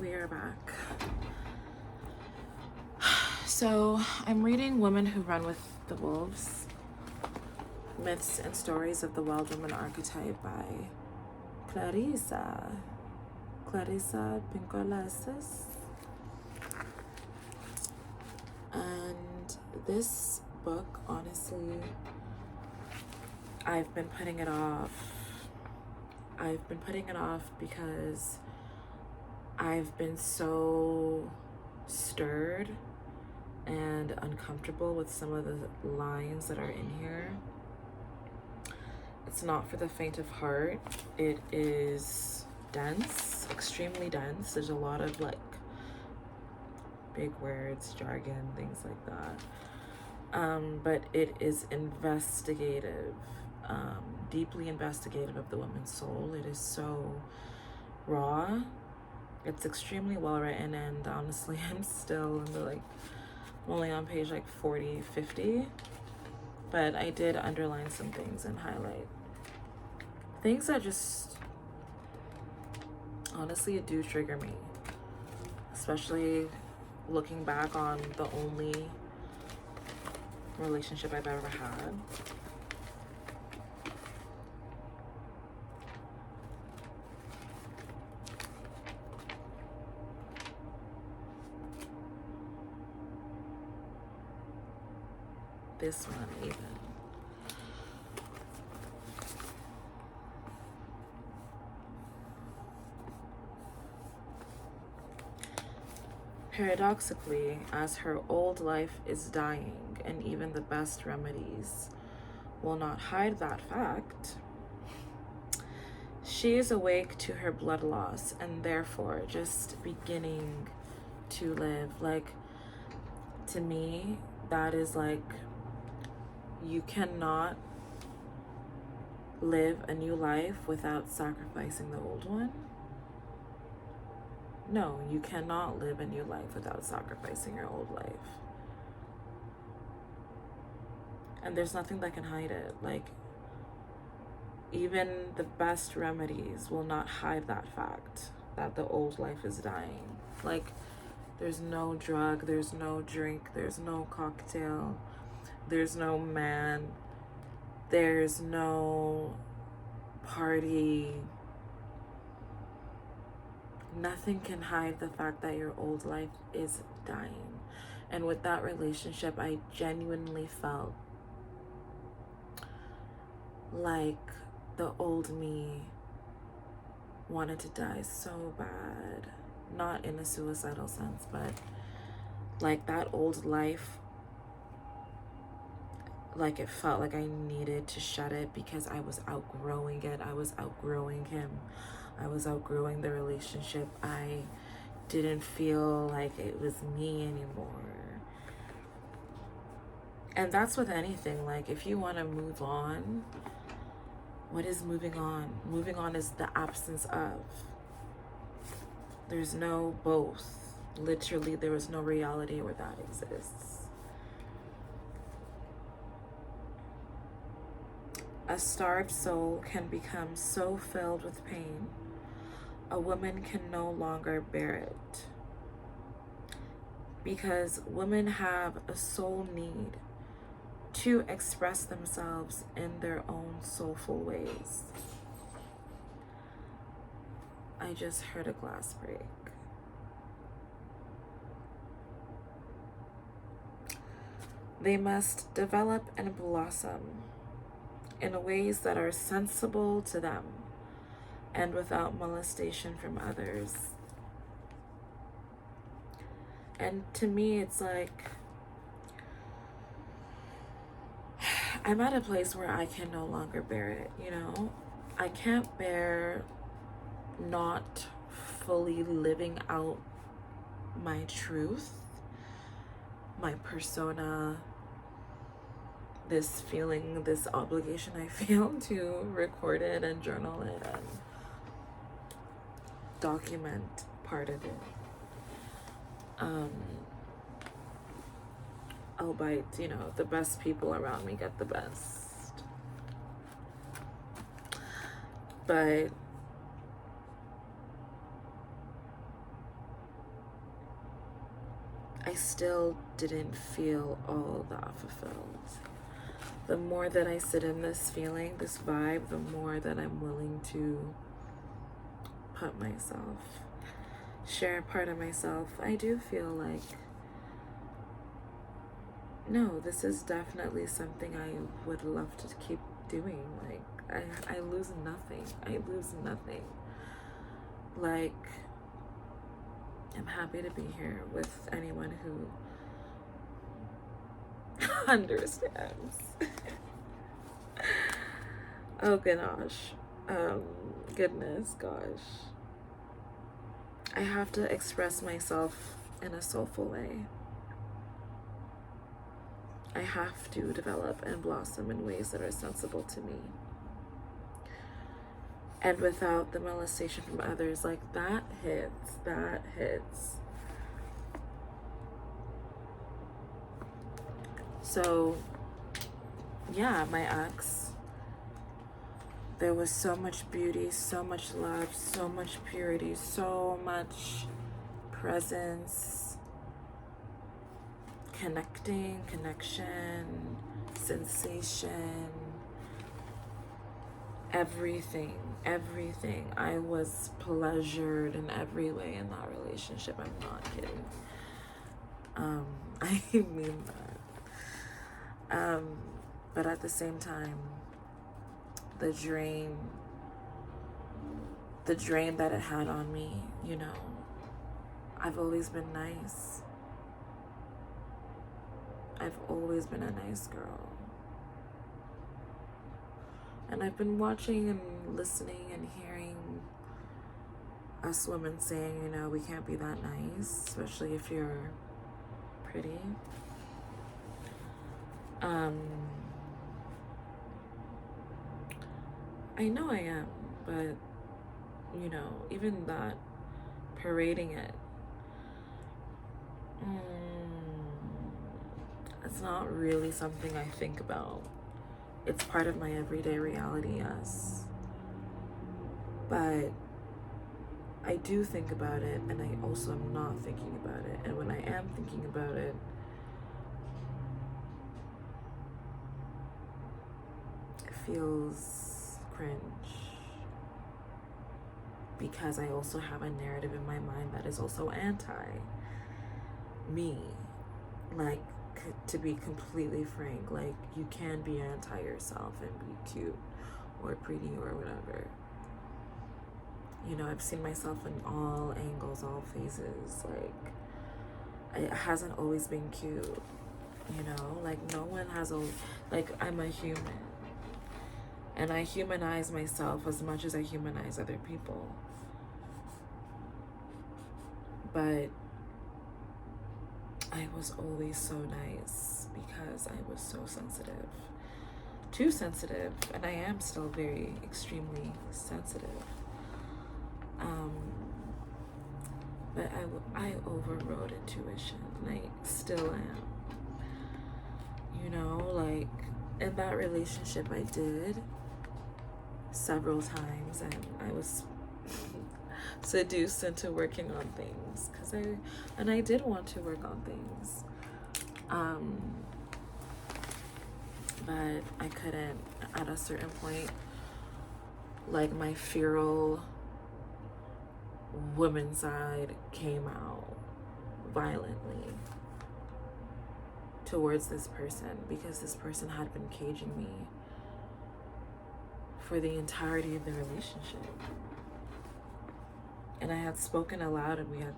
we are back. So I'm reading Women Who Run with the Wolves, Myths and Stories of the Wild Woman Archetype by Clarissa Pinkola Estés. And this book, honestly, I've been putting it off because I've been so stirred and uncomfortable with some of the lines that are in here. It's not for the faint of heart. It is dense, extremely dense. There's a lot of like big words, jargon, things like that. But it is investigative, deeply investigative of the woman's soul. It is so raw. It's extremely well written, and honestly, I'm still in the I'm only on page 40, 50, but I did underline some things and highlight things that just honestly do trigger me, especially looking back on the only relationship I've ever had. This one even. Paradoxically, as her old life is dying, and even the best remedies will not hide that fact, she is awake to her blood loss and therefore just beginning to live. To me, that is you cannot live a new life without sacrificing the old one. No, you cannot live a new life without sacrificing your old life. And there's nothing that can hide it. Even the best remedies will not hide that fact that the old life is dying. There's no drug, there's no drink, there's no cocktail, there's no man, there's no party. Nothing can hide the fact that your old life is dying. And with that relationship, I genuinely felt like the old me wanted to die so bad. Not in a suicidal sense, but that old life, it felt like I needed to shed it because I was outgrowing it. I was outgrowing him. I was outgrowing the relationship. I didn't feel like it was me anymore. And that's with anything. If you want to move on, what is moving on? Moving on is the absence of. There's no both. Literally, there is no reality where that exists. A starved soul can become so filled with pain, a woman can no longer bear it. Because women have a soul need to express themselves in their own soulful ways. I just heard a glass break. They must develop and blossom in ways that are sensible to them and without molestation from others. And to me, it's I'm at a place where I can no longer bear it, I can't bear not fully living out my truth, my persona, this feeling, this obligation I feel to record it and journal it and document part of it. Albeit, the best people around me get the best. But I still didn't feel all that fulfilled. The more that I sit in this feeling, this vibe, the more that I'm willing to put myself, share a part of myself. I do feel like, no, this is definitely something I would love to keep doing. Like, I lose nothing. I lose nothing. Like, I'm happy to be here with anyone who understands. Oh gosh. Goodness, gosh. I have to express myself in a soulful way. I have to develop and blossom in ways that are sensible to me. And without the molestation from others, like that hits. So, yeah, my ex, there was so much beauty, so much love, so much purity, so much presence, connection, sensation, everything. I was pleasured in every way in that relationship. I'm not kidding. I mean that. But at the same time, the drain that it had on me, you know, I've always been nice. I've always been a nice girl. And I've been watching and listening and hearing us women saying, you know, we can't be that nice, especially if you're pretty. I know I am, but, you know, even that, parading it, it's not really something I think about. It's part of my everyday reality, yes. But I do think about it, and I also am not thinking about it. And when I am thinking about it, it feels cringe. Because I also have a narrative in my mind that is also anti-me. Like, to be completely frank, like, you can be anti yourself and be cute or pretty or whatever. You know, I've seen myself in all angles, all phases. Like, it hasn't always been cute, you know? Like, no one has like, I'm a human. And I humanize myself as much as I humanize other people. But I was always so nice because I was so sensitive. Too sensitive, and I am still very extremely sensitive. But I overrode intuition, and I still am. You know, like, in that relationship I did several times, and I was seduced into working on things because I did want to work on things, but I couldn't at a certain point. Like, my feral woman side came out violently towards this person because this person had been caging me for the entirety of the relationship. And I had spoken aloud, and we had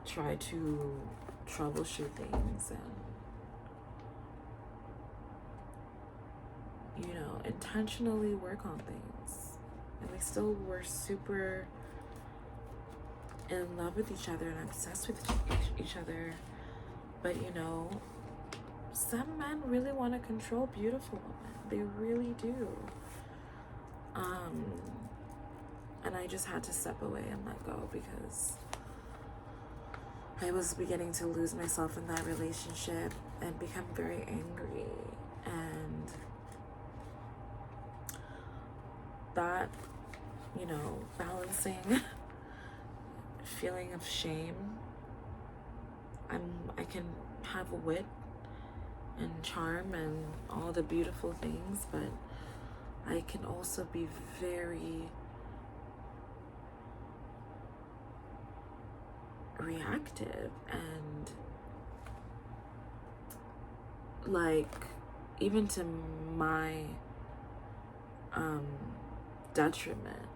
tried to troubleshoot things and, you know, intentionally work on things. And we still were super in love with each other and obsessed with each other. But, you know, some men really want to control beautiful women. They really do. And I just had to step away and let go because I was beginning to lose myself in that relationship and become very angry. And that, you know, balancing feeling of shame I can have wit and charm and all the beautiful things, but I can also be very reactive and like even to my detriment.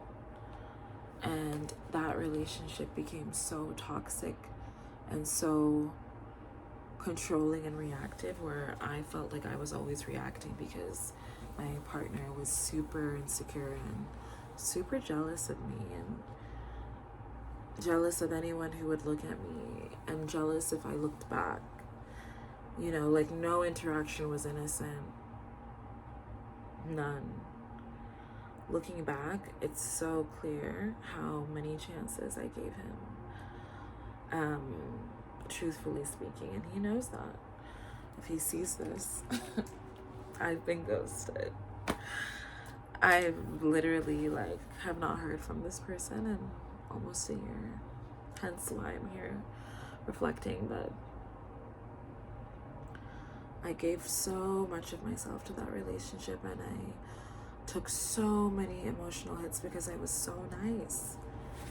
And that relationship became so toxic and so controlling and reactive, where I felt like I was always reacting because my partner was super insecure and super jealous of me, and jealous of anyone who would look at me, and jealous if I looked back. You know, like no interaction was innocent. None. Looking back, it's so clear how many chances I gave him. Truthfully speaking, and he knows that. If he sees this, I've been ghosted. I've literally have not heard from this person in almost a year. Hence why I'm here reflecting, but I gave so much of myself to that relationship, and I took so many emotional hits because I was so nice.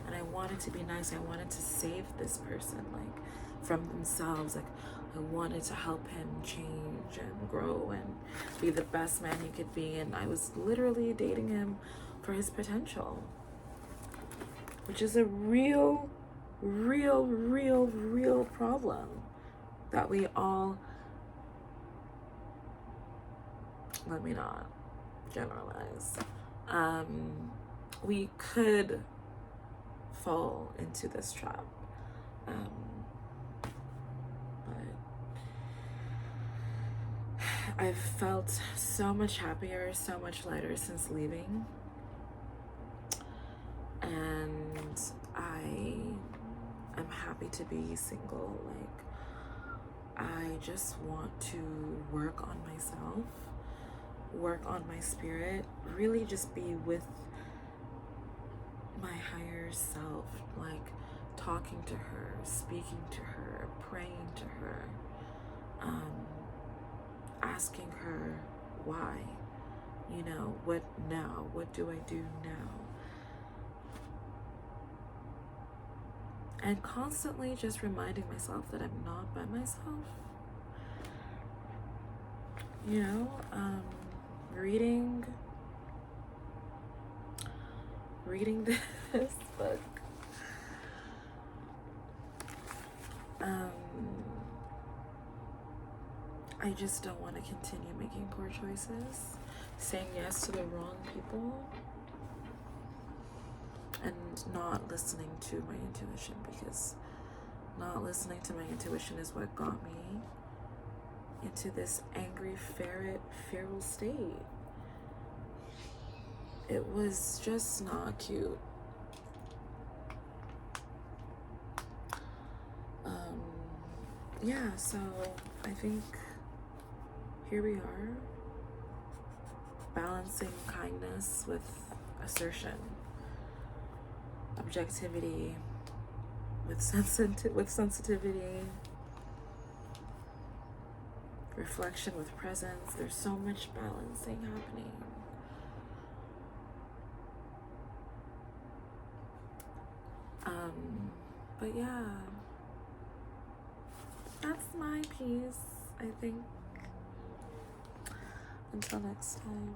And I wanted to be nice. I wanted to save this person, from themselves. I wanted to help him change and grow and be the best man he could be. And I was literally dating him for his potential, which is a real problem that we all, let me not generalize, we could fall into this trap. But I've felt so much happier, so much lighter since leaving. And I am happy to be single. I just want to work on myself, work on my spirit, really just be with my higher self, talking to her, speaking to her, praying to her, asking her why, what now, what do I do now? And constantly just reminding myself that I'm not by myself. Reading this book. I just don't want to continue making poor choices, saying yes to the wrong people, and not listening to my intuition, because not listening to my intuition is what got me into this angry feral state. It was just not cute. Yeah, so I think here we are, balancing kindness with assertion, objectivity with sensitivity, reflection with presence. There's so much balancing happening. But yeah, that's my piece, I think. Until next time.